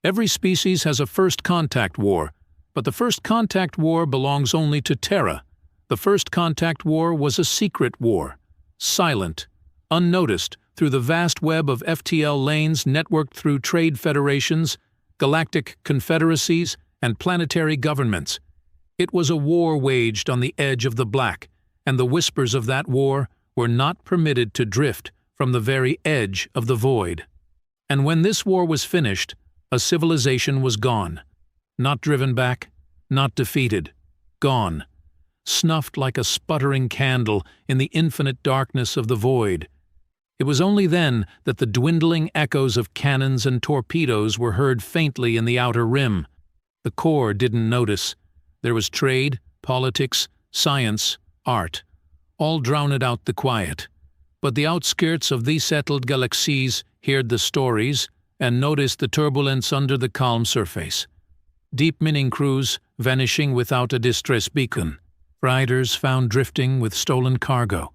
Every species has a first contact war, but the first contact war belongs only to Terra. The first contact war was a secret war, silent, unnoticed through the vast web of FTL lanes networked through trade federations, galactic confederacies, and planetary governments. It was a war waged on the edge of the black, and the whispers of that war were not permitted to drift from the very edge of the void. And when this war was finished, a civilization was gone. Not driven back, not defeated. Gone. Snuffed like a sputtering candle in the infinite darkness of the void. It was only then that the dwindling echoes of cannons and torpedoes were heard faintly in the outer rim. The core didn't notice. There was trade, politics, science, art. All drowned out the quiet. But the outskirts of these settled galaxies heard the stories and noticed the turbulence under the calm surface. Deep mining crews vanishing without a distress beacon. Riders found drifting with stolen cargo.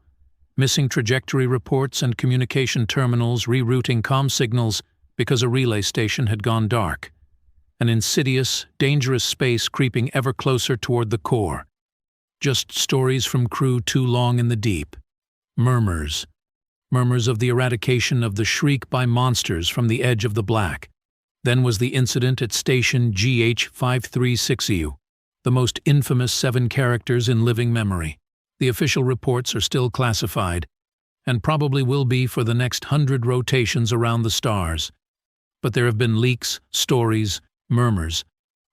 Missing trajectory reports and communication terminals rerouting comm signals because a relay station had gone dark. An insidious, dangerous space creeping ever closer toward the core. Just stories from crew too long in the deep. Murmurs. Murmurs of the eradication of the shriek by monsters from the edge of the black. Then was the incident at station GH536U, the most infamous 7 characters in living memory. The official reports are still classified, and probably will be for the next 100 rotations around the stars. But there have been leaks, stories, murmurs.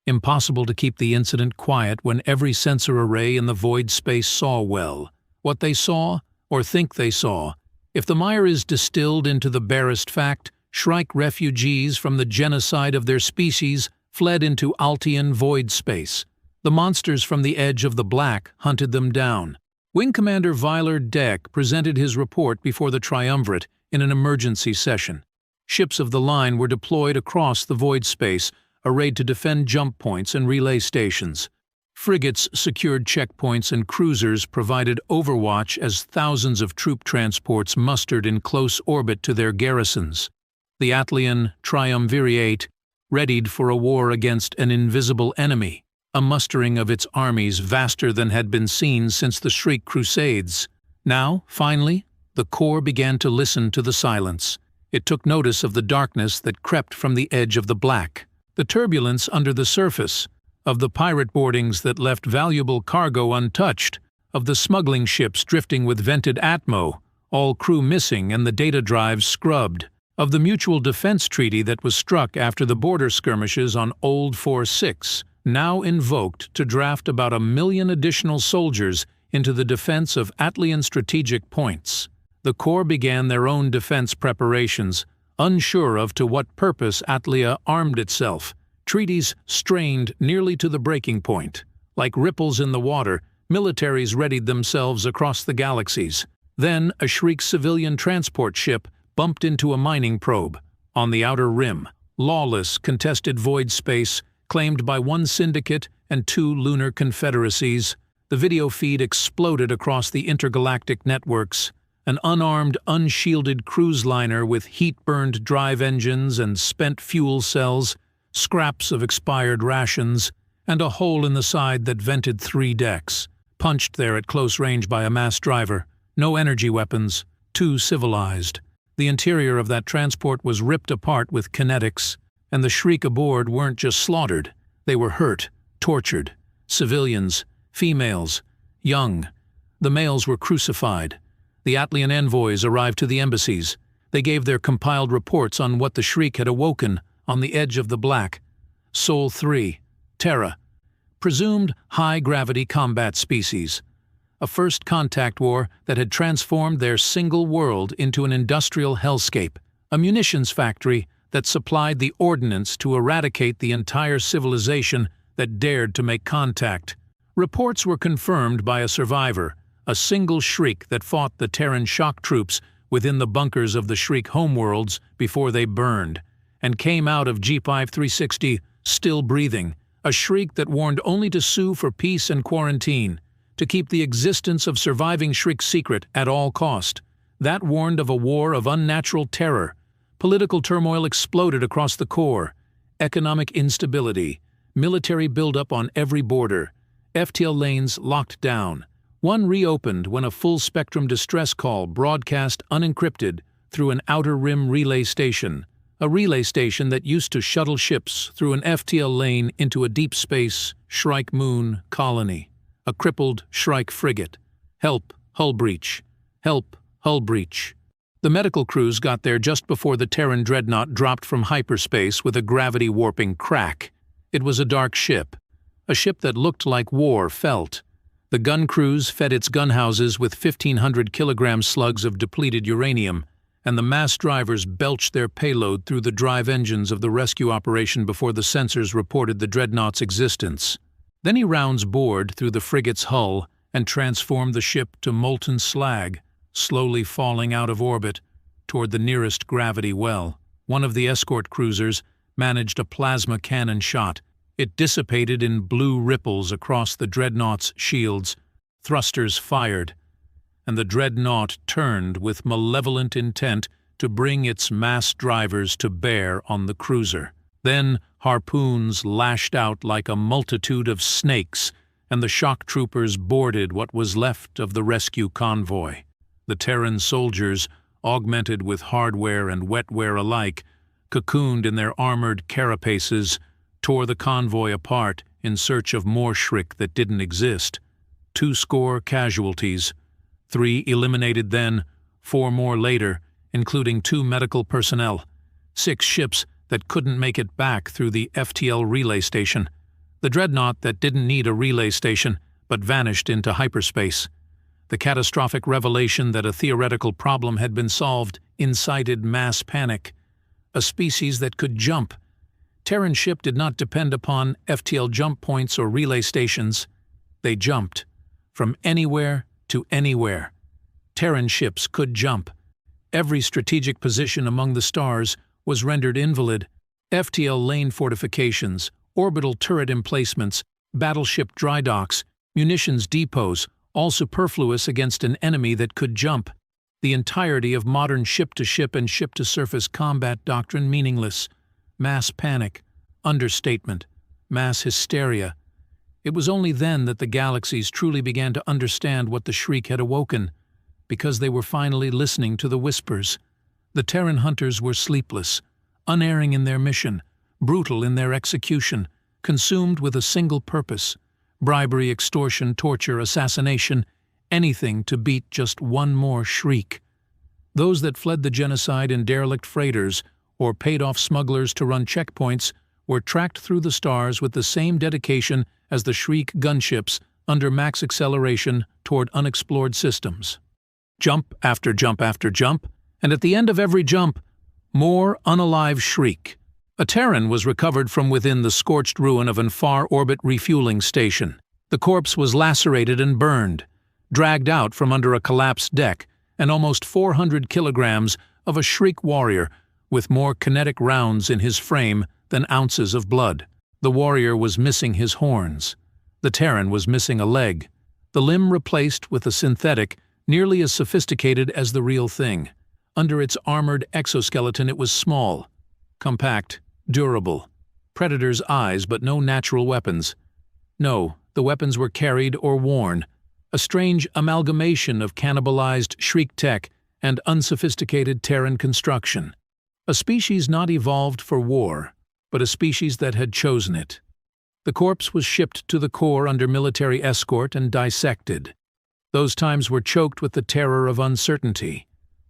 Impossible to keep the incident quiet when every sensor array in the void space saw well. What they saw, or think they saw. If the mire is distilled into the barest fact, Shrike refugees from the genocide of their species fled into Altian void space. The monsters from the edge of the black hunted them down. Wing Commander Viler Deck presented his report before the Triumvirate in an emergency session. Ships of the line were deployed across the void space, arrayed to defend jump points and relay stations. Frigates secured checkpoints and cruisers provided overwatch as thousands of troop transports mustered in close orbit to their garrisons. The Atlian Triumvirate readied for a war against an invisible enemy, a mustering of its armies vaster than had been seen since the Shriek Crusades. Now, finally, the core began to listen to the silence. It took notice of the darkness that crept from the edge of the black, the turbulence under the surface, of the pirate boardings that left valuable cargo untouched, of the smuggling ships drifting with vented atmo, all crew missing and the data drives scrubbed, of the mutual defense treaty that was struck after the border skirmishes on Old 4-6, now invoked to draft about 1 million additional soldiers into the defense of Atlian strategic points. The Corps began their own defense preparations, unsure of to what purpose Atlia armed itself. Treaties strained nearly to the breaking point. Like ripples in the water, militaries readied themselves across the galaxies. Then a Shriek civilian transport ship bumped into a mining probe. On the outer rim, lawless, contested void space, claimed by 1 syndicate and 2 lunar confederacies, the video feed exploded across the intergalactic networks. An unarmed, unshielded cruise liner with heat-burned drive engines and spent fuel cells, scraps of expired rations, and a hole in the side that vented 3 decks, punched there at close range by a mass driver. No energy weapons, too civilized. The interior of that transport was ripped apart with kinetics, and the Shriek aboard weren't just slaughtered, they were hurt, tortured. Civilians, females, young. The males were crucified. The Atlian envoys arrived to the embassies. They gave their compiled reports on what the Shriek had awoken on the edge of the black. Sol 3, Terra, presumed high-gravity combat species. A first contact war that had transformed their single world into an industrial hellscape, a munitions factory that supplied the ordnance to eradicate the entire civilization that dared to make contact. Reports were confirmed by a survivor, a single Shriek that fought the Terran shock troops within the bunkers of the Shriek homeworlds before they burned, and came out of G5360 still breathing, a Shriek that warned only to sue for peace and quarantine, to keep the existence of surviving Shriek secret at all cost. That warned of a war of unnatural terror. Political turmoil exploded across the core. economic instability, military buildup on every border, FTL lanes locked down. One reopened when a full-spectrum distress call broadcast unencrypted through an outer rim relay station, a relay station that used to shuttle ships through an FTL lane into a deep space Shrike Moon colony. A crippled Shrike frigate. Help, hull breach. Help, hull breach. The medical crews got there just before the Terran dreadnought dropped from hyperspace with a gravity-warping crack. It was a dark ship. A ship that looked like war felt. The gun crews fed its gunhouses with 1,500-kilogram slugs of depleted uranium, and the mass drivers belched their payload through the drive engines of the rescue operation before the sensors reported the dreadnought's existence. Then he rounds board through the frigate's hull and transformed the ship to molten slag, slowly falling out of orbit toward the nearest gravity well. One of the escort cruisers managed a plasma cannon shot. It dissipated in blue ripples across the dreadnought's shields. Thrusters fired, and the dreadnought turned with malevolent intent to bring its mass drivers to bear on the cruiser. Then harpoons lashed out like a multitude of snakes, and the shock troopers boarded what was left of the rescue convoy. The Terran soldiers, augmented with hardware and wetware alike, cocooned in their armored carapaces, tore the convoy apart in search of more shriek that didn't exist. 200 casualties. 3 eliminated then, 4 more later, including 2 medical personnel. 6 ships that couldn't make it back through the FTL relay station. The dreadnought that didn't need a relay station, but vanished into hyperspace. The catastrophic revelation that a theoretical problem had been solved incited mass panic. A species that could jump. Terran ship did not depend upon FTL jump points or relay stations. They jumped. From anywhere to anywhere. Terran ships could jump. Every strategic position among the stars was rendered invalid. FTL lane fortifications, orbital turret emplacements, battleship dry docks, munitions depots, all superfluous against an enemy that could jump. The entirety of modern ship-to-ship and ship-to-surface combat doctrine meaningless. Mass panic, understatement, mass hysteria. It was only then that the galaxies truly began to understand what the shriek had awoken, because they were finally listening to the whispers. The Terran hunters were sleepless, unerring in their mission, brutal in their execution, consumed with a single purpose: bribery, extortion, torture, assassination, anything to beat just one more shriek. Those that fled the genocide in derelict freighters or paid off smugglers to run checkpoints were tracked through the stars with the same dedication as the shriek gunships under max acceleration toward unexplored systems. Jump after jump after jump, and at the end of every jump, more unalive shriek. A Terran was recovered from within the scorched ruin of an far-orbit refueling station. The corpse was lacerated and burned, dragged out from under a collapsed deck, and almost 400 kilograms of a shriek warrior with more kinetic rounds in his frame than ounces of blood. The warrior was missing his horns. The Terran was missing a leg, the limb replaced with a synthetic nearly as sophisticated as the real thing. Under its armored exoskeleton it was small, compact, durable. Predator's eyes, but no natural weapons. No, the weapons were carried or worn, a strange amalgamation of cannibalized shriek tech and unsophisticated Terran construction. A species not evolved for war, but a species that had chosen it. The corpse was shipped to the core under military escort and dissected. Those times were choked with the terror of uncertainty.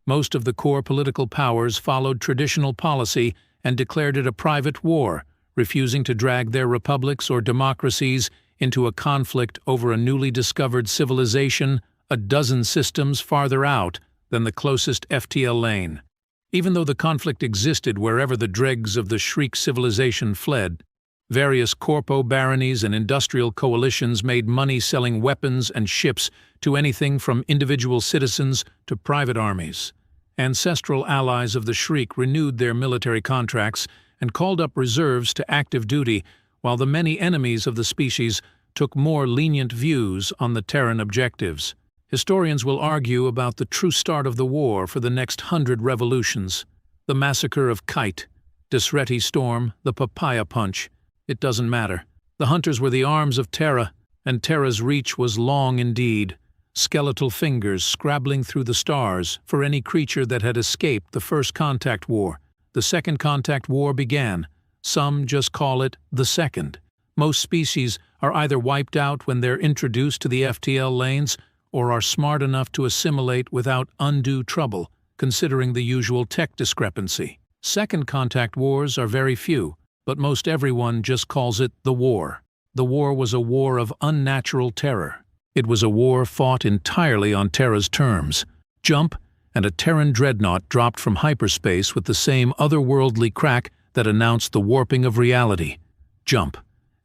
Most of the core political powers followed traditional policy and declared it a private war, refusing to drag their republics or democracies into a conflict over a newly discovered civilization a dozen systems farther out than the closest FTL lane. Even though the conflict existed wherever the dregs of the shriek civilization fled, various corpo baronies and industrial coalitions made money selling weapons and ships to anything from individual citizens to private armies. Ancestral allies of the shriek renewed their military contracts and called up reserves to active duty, while the many enemies of the species took more lenient views on the Terran objectives. Historians will argue about the true start of the war for the next 100 revolutions. The massacre of Kite, Disreti storm, the papaya punch. It doesn't matter. The hunters were the arms of Terra, and Terra's reach was long indeed, skeletal fingers scrabbling through the stars for any creature that had escaped the First Contact War. The Second Contact War began. Some just call it the Second. Most species are either wiped out when they're introduced to the FTL lanes or are smart enough to assimilate without undue trouble, considering the usual tech discrepancy. Second Contact Wars are very few, but most everyone just calls it the war. The war was a war of unnatural terror. It was a war fought entirely on Terra's terms. Jump, and a Terran dreadnought dropped from hyperspace with the same otherworldly crack that announced the warping of reality. Jump,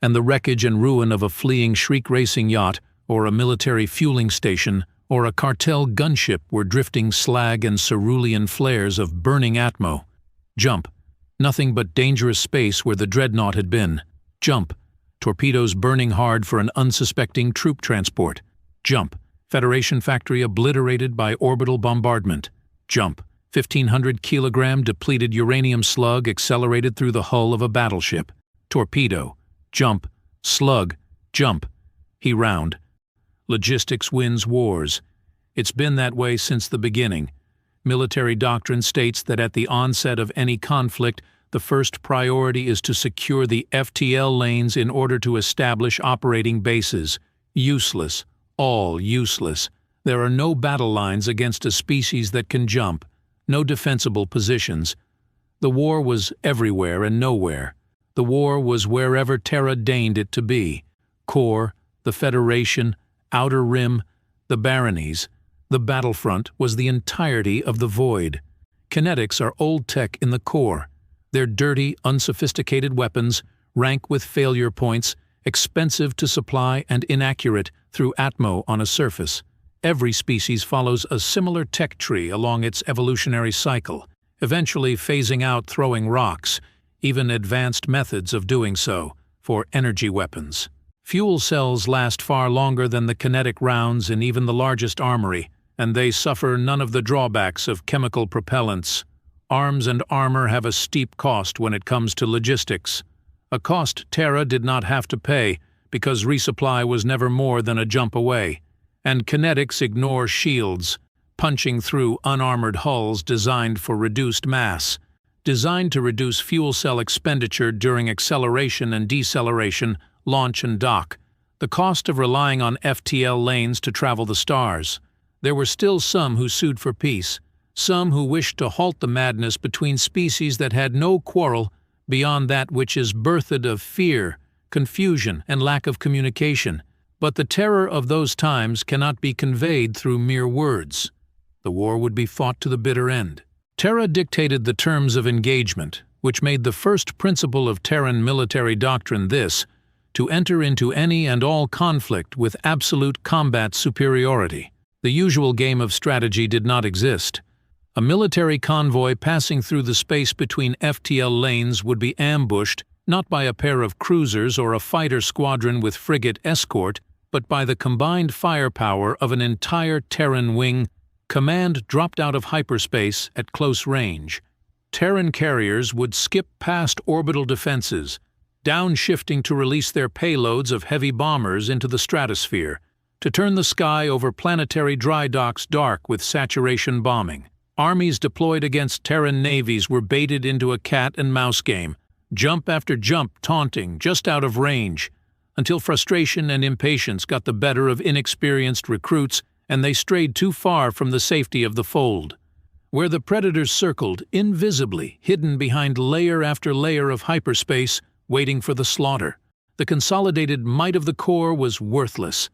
and the wreckage and ruin of a fleeing Shriek racing yacht, or a military fueling station, or a cartel gunship were drifting slag and cerulean flares of burning atmo. Jump, nothing but dangerous space where the dreadnought had been. Jump, torpedoes burning hard for an unsuspecting troop transport. Jump, Federation factory obliterated by orbital bombardment. Jump, 1,500-kilogram depleted uranium slug accelerated through the hull of a battleship. Torpedo. Jump, slug, jump. He round. Logistics wins wars. It's been that way since the beginning. Military doctrine states that at the onset of any conflict, the first priority is to secure the FTL lanes in order to establish operating bases. Useless. All useless. There are no battle lines against a species that can jump. No defensible positions. The war was everywhere and nowhere. The war was wherever Terra deigned it to be. Core, the Federation, Outer Rim, the Baronies. The battlefront was the entirety of the void. Kinetics are old tech in the core. They're dirty, unsophisticated weapons, rank with failure points, expensive to supply and inaccurate through atmo on a surface. Every species follows a similar tech tree along its evolutionary cycle, eventually phasing out throwing rocks, even advanced methods of doing so, for energy weapons. Fuel cells last far longer than the kinetic rounds in even the largest armory, and they suffer none of the drawbacks of chemical propellants. Arms and armor have a steep cost when it comes to logistics, a cost Terra did not have to pay because resupply was never more than a jump away, and kinetics ignore shields, punching through unarmored hulls designed for reduced mass, designed to reduce fuel cell expenditure during acceleration and deceleration, launch and dock, the cost of relying on FTL lanes to travel the stars. There were still some who sued for peace, some who wished to halt the madness between species that had no quarrel beyond that which is birthed of fear, confusion, and lack of communication. But the terror of those times cannot be conveyed through mere words. The war would be fought to the bitter end. Terra dictated the terms of engagement, which made the first principle of Terran military doctrine this: to enter into any and all conflict with absolute combat superiority. The usual game of strategy did not exist. A military convoy passing through the space between FTL lanes would be ambushed not by a pair of cruisers or a fighter squadron with frigate escort, but by the combined firepower of an entire Terran wing. Command dropped out of hyperspace at close range. Terran carriers would skip past orbital defenses, downshifting to release their payloads of heavy bombers into the stratosphere, to turn the sky over planetary dry docks dark with saturation bombing. Armies deployed against Terran navies were baited into a cat-and-mouse game, jump after jump taunting just out of range, until frustration and impatience got the better of inexperienced recruits and they strayed too far from the safety of the fold. Where the predators circled, invisibly, hidden behind layer after layer of hyperspace, waiting for the slaughter. The consolidated might of the core was worthless.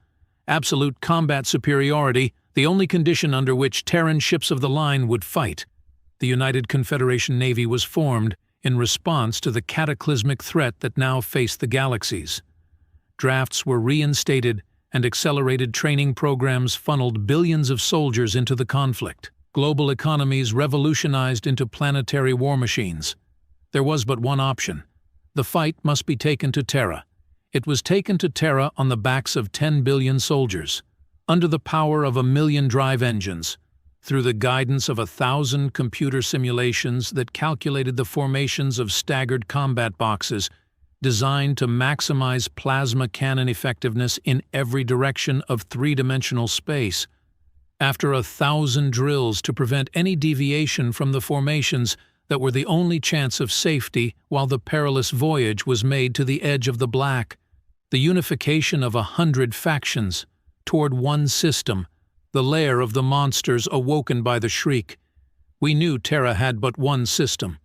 Absolute combat superiority, the only condition under which Terran ships of the line would fight. The United Confederation Navy was formed in response to the cataclysmic threat that now faced the galaxies. Drafts were reinstated, and accelerated training programs funneled billions of soldiers into the conflict. Global economies revolutionized into planetary war machines. There was but one option. The fight must be taken to Terra. It was taken to Terra on the backs of 10 billion soldiers, under the power of 1 million drive engines. through the guidance of 1,000 computer simulations that calculated the formations of staggered combat boxes designed to maximize plasma cannon effectiveness in every direction of three-dimensional space. After 1,000 drills to prevent any deviation from the formations that were the only chance of safety while the perilous voyage was made to the edge of the black, the unification of 100 factions toward one system, the lair of the monsters awoken by the shriek. We knew Terra had but one system.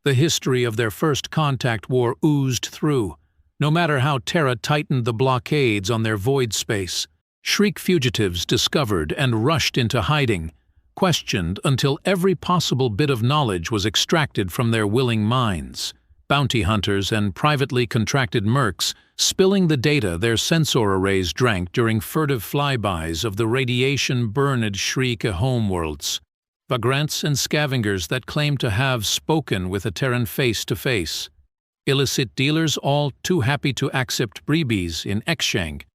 The history of their first contact war oozed through, no matter how Terra tightened the blockades on their void space. Shriek fugitives discovered and rushed into hiding, questioned until every possible bit of knowledge was extracted from their willing minds. Bounty hunters and privately contracted mercs spilling the data their sensor arrays drank during furtive flybys of the radiation-burned shriek homeworlds. Vagrants and scavengers that claimed to have spoken with a Terran face-to-face. Illicit dealers all too happy to accept freebies in exchange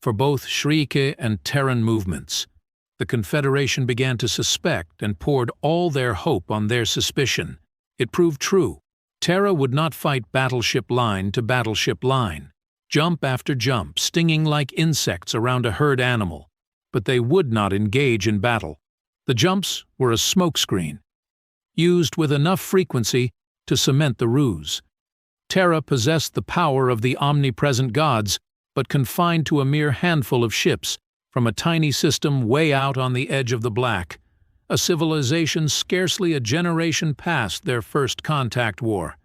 for both Shrike and Terran movements. The Confederation began to suspect and poured all their hope on their suspicion. It proved true. Terra would not fight battleship line to battleship line, jump after jump, stinging like insects around a herd animal, but they would not engage in battle. The jumps were a smokescreen, used with enough frequency to cement the ruse. Terra possessed the power of the omnipresent gods, but confined to a mere handful of ships from a tiny system way out on the edge of the black, a civilization scarcely a generation past their first contact war.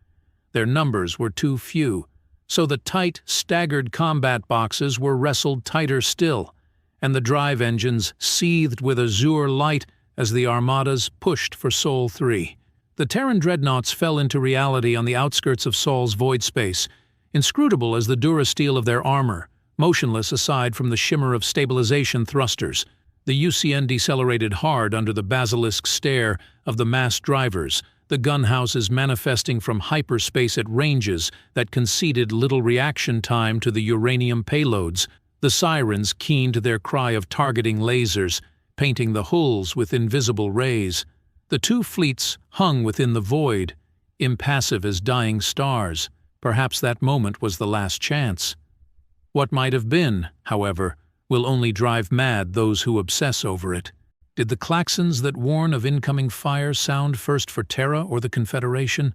Their numbers were too few, so the tight, staggered combat boxes were wrestled tighter still, and the drive engines seethed with azure light as the armadas pushed for Sol 3. The Terran dreadnoughts fell into reality on the outskirts of Sol's void space, inscrutable as the durasteel of their armor, motionless aside from the shimmer of stabilization thrusters. The UCN decelerated hard under the basilisk stare of the massed drivers, the gunhouses manifesting from hyperspace at ranges that conceded little reaction time to the uranium payloads, the sirens keen to their cry of targeting lasers, painting the hulls with invisible rays. The two fleets hung within the void, impassive as dying stars. Perhaps that moment was the last chance. What might have been, however, will only drive mad those who obsess over it. Did the klaxons that warn of incoming fire sound first for Terra or the Confederation?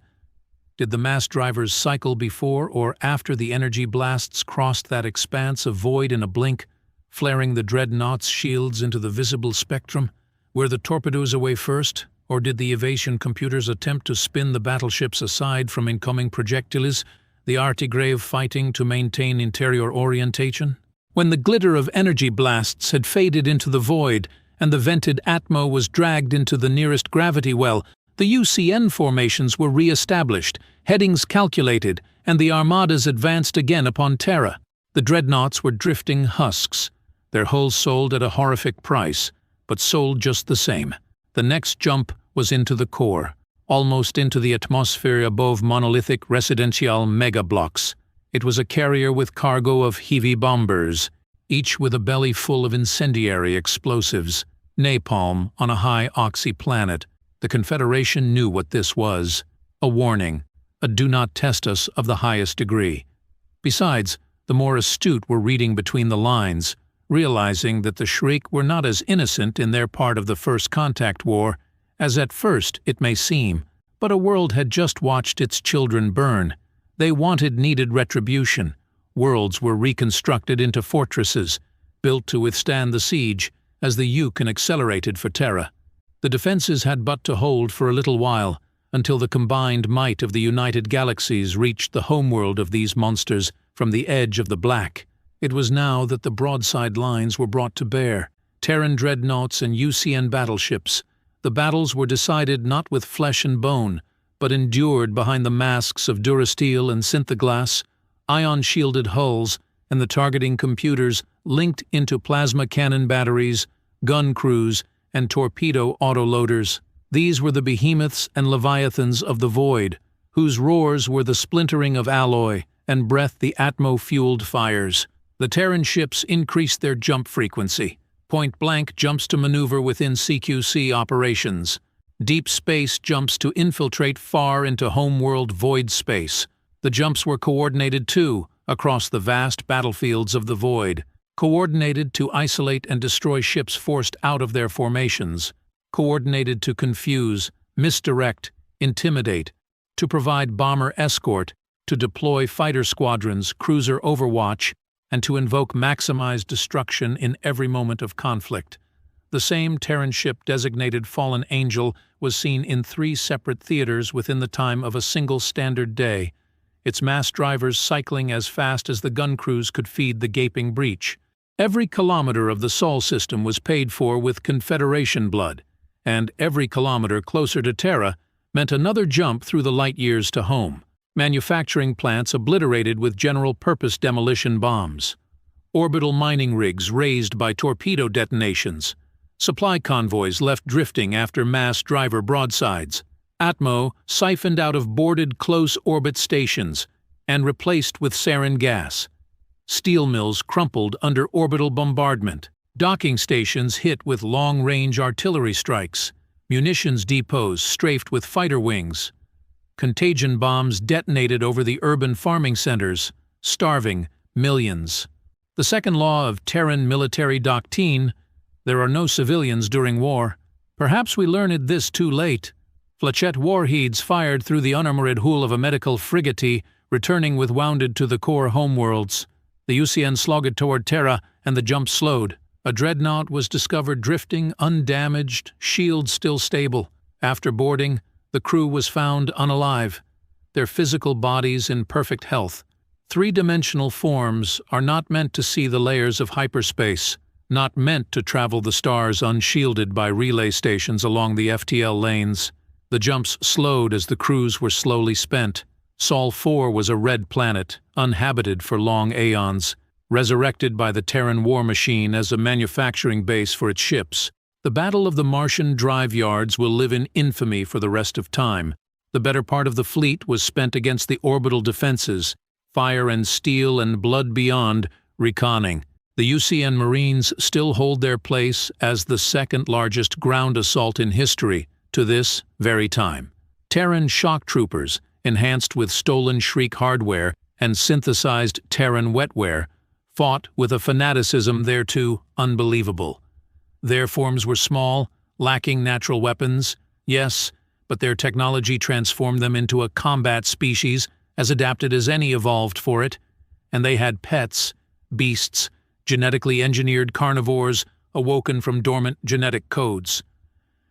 Did the mass drivers cycle before or after the energy blasts crossed that expanse of void in a blink, flaring the dreadnoughts' shields into the visible spectrum? Were the torpedoes away first, or did the evasion computers attempt to spin the battleships aside from incoming projectiles, the artigrave fighting to maintain interior orientation? When the glitter of energy blasts had faded into the void and the vented atmo was dragged into the nearest gravity well, the UCN formations were re-established, headings calculated, and the armadas advanced again upon Terra. The dreadnoughts were drifting husks, their hulls sold at a horrific price, but sold just the same. The next jump was into the core, almost into the atmosphere above monolithic residential mega-blocks. It was a carrier with cargo of heavy bombers, each with a belly full of incendiary explosives, napalm on a high-oxy planet. The Confederation knew what this was, a warning, a do-not-test-us of the highest degree. Besides, the more astute were reading between the lines, realizing that the Shriek were not as innocent in their part of the first contact war as at first it may seem, but a world had just watched its children burn. They wanted needed retribution. Worlds were reconstructed into fortresses, built to withstand the siege, as the Yukon accelerated for Terra. The defenses had but to hold for a little while, until the combined might of the United Galaxies reached the homeworld of these monsters from the edge of the black. It was now that the broadside lines were brought to bear, Terran dreadnoughts and UCN battleships. The battles were decided not with flesh and bone, but endured behind the masks of durasteel and synthoglass, ion-shielded hulls, and the targeting computers linked into plasma cannon batteries, gun crews, and torpedo autoloaders. These were the behemoths and leviathans of the void, whose roars were the splintering of alloy and breath the atmo-fueled fires. The Terran ships increased their jump frequency, Point-blank jumps to maneuver within CQC operations. Deep space jumps to infiltrate far into homeworld void space. The jumps were coordinated too, across the vast battlefields of the void. Coordinated to isolate and destroy ships forced out of their formations. Coordinated to confuse, misdirect, intimidate, to provide bomber escort, to deploy fighter squadrons, cruiser overwatch, and to invoke maximized destruction in every moment of conflict. The same Terran ship designated Fallen Angel was seen in 3 separate theaters within the time of a single standard day, its mass drivers cycling as fast as the gun crews could feed the gaping breach. Every kilometer of the Saul system was paid for with Confederation blood, and every kilometer closer to Terra meant another jump through the light years to home. Manufacturing plants obliterated with general-purpose demolition bombs. Orbital mining rigs razed by torpedo detonations. Supply convoys left drifting after mass driver broadsides. Atmo siphoned out of boarded close-orbit stations and replaced with sarin gas. Steel mills crumpled under orbital bombardment. Docking stations hit with long-range artillery strikes. Munitions depots strafed with fighter wings. Contagion bombs detonated over the urban farming centers, starving millions. The second law of Terran military doctrine: there are no civilians during war. Perhaps we learned this too late. Flechette warheads fired through the unarmored hull of a medical frigate, returning with wounded to the core homeworlds. The UCN slogged toward Terra, and the jump slowed. A dreadnought was discovered drifting, undamaged, shields still stable. After boarding, the crew was found unalive, their physical bodies in perfect health. 3-dimensional forms are not meant to see the layers of hyperspace, not meant to travel the stars unshielded by relay stations along the FTL lanes. The jumps slowed as the crews were slowly spent. Saul 4 was a red planet, uninhabited for long aeons, resurrected by the Terran war machine as a manufacturing base for its ships. The Battle of the Martian drive yards will live in infamy for the rest of time. The better part of the fleet was spent against the orbital defenses, fire and steel and blood beyond, reconning. The UCN Marines still hold their place as the second-largest ground assault in history to this very time. Terran shock troopers, enhanced with stolen Shriek hardware and synthesized Terran wetware, fought with a fanaticism thereto unbelievable. Their forms were small, lacking natural weapons, yes, but their technology transformed them into a combat species as adapted as any evolved for it, and they had pets, beasts, genetically engineered carnivores awoken from dormant genetic codes.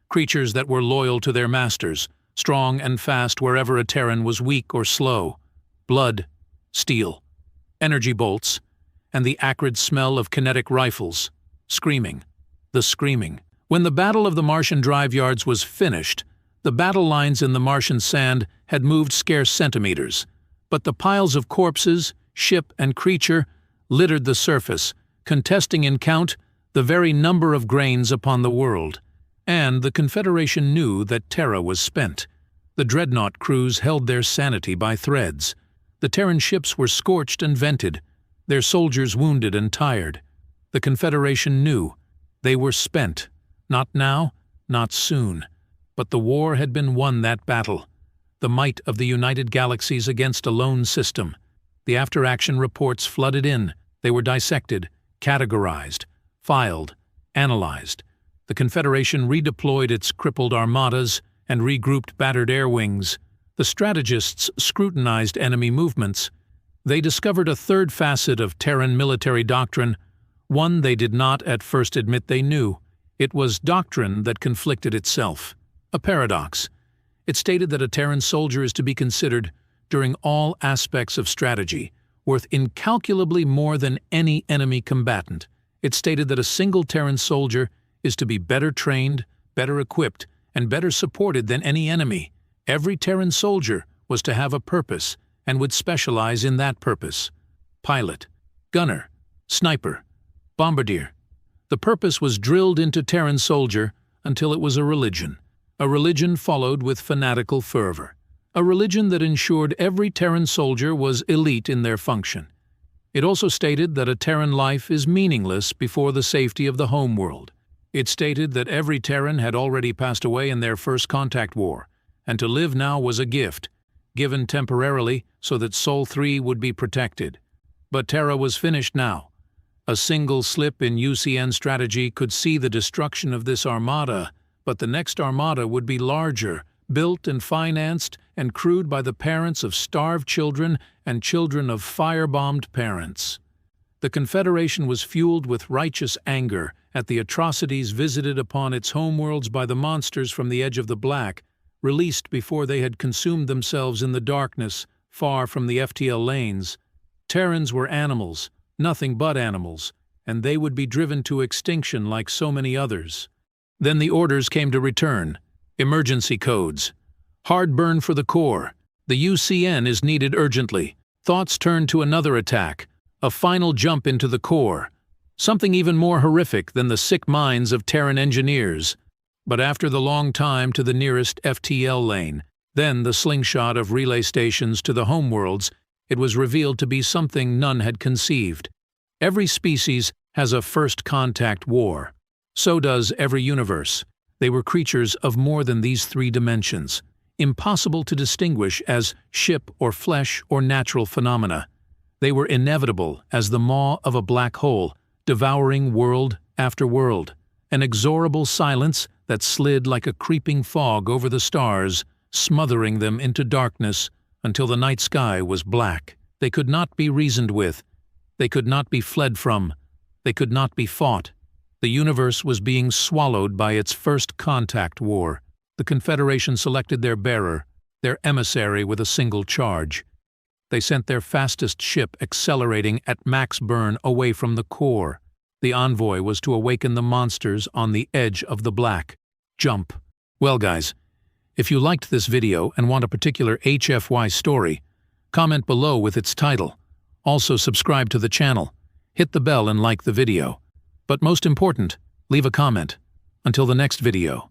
Creatures that were loyal to their masters, strong and fast wherever a Terran was weak or slow. Blood, steel, energy bolts, and the acrid smell of kinetic rifles. Screaming. The screaming. When the Battle of the Martian drive yards was finished, the battle lines in the Martian sand had moved scarce centimeters, but the piles of corpses, ship and creature littered the surface, contesting in count the very number of grains upon the world. And the Confederation knew that Terra was spent. The dreadnought crews held their sanity by threads. The Terran ships were scorched and vented, their soldiers wounded and tired. The Confederation knew they were spent. Not now, not soon. But the war had been won that battle. The might of the United Galaxies against a lone system. The after-action reports flooded in. They were dissected, categorized, filed, analyzed. The Confederation redeployed its crippled armadas and regrouped battered air wings. The strategists scrutinized enemy movements. They discovered a third facet of Terran military doctrine, one they did not at first admit they knew. It was doctrine that conflicted itself. A paradox. It stated that a Terran soldier is to be considered, during all aspects of strategy, worth incalculably more than any enemy combatant. It stated that a single Terran soldier is to be better trained, better equipped, and better supported than any enemy. Every Terran soldier was to have a purpose and would specialize in that purpose. Pilot, gunner, sniper, bombardier. The purpose was drilled into Terran soldier until it was a religion. A religion followed with fanatical fervor. A religion that ensured every Terran soldier was elite in their function. It also stated that a Terran life is meaningless before the safety of the homeworld. It stated that every Terran had already passed away in their first contact war, and to live now was a gift, given temporarily so that Sol 3 would be protected. But Terra was finished now. A single slip in UCN strategy could see the destruction of this armada, but the next armada would be larger, built and financed and crewed by the parents of starved children and children of firebombed parents. The Confederation was fueled with righteous anger at the atrocities visited upon its homeworlds by the monsters from the edge of the black, released before they had consumed themselves in the darkness, far from the FTL lanes. Terrans were animals, nothing but animals, and they would be driven to extinction like so many others. Then the orders came to return. Emergency codes. Hard burn for the core. The UCN is needed urgently. Thoughts turned to another attack. A final jump into the core. Something even more horrific than the sick minds of Terran engineers. But after the long time to the nearest FTL lane, then the slingshot of relay stations to the homeworlds, it was revealed to be something none had conceived. Every species has a first contact war. So does every universe. They were creatures of more than these three dimensions, impossible to distinguish as ship or flesh or natural phenomena. They were inevitable as the maw of a black hole, devouring world after world, an inexorable silence that slid like a creeping fog over the stars, smothering them into darkness until the night sky was black. They could not be reasoned with. They could not be fled from. They could not be fought. The universe was being swallowed by its first contact war. The Confederation selected their bearer, their emissary with a single charge. They sent their fastest ship accelerating at max burn away from the core. The envoy was to awaken the monsters on the edge of the black. Jump. Well guys, if you liked this video and want a particular HFY story, comment below with its title. Also subscribe to the channel, hit the bell and like the video. But most important, leave a comment. Until the next video.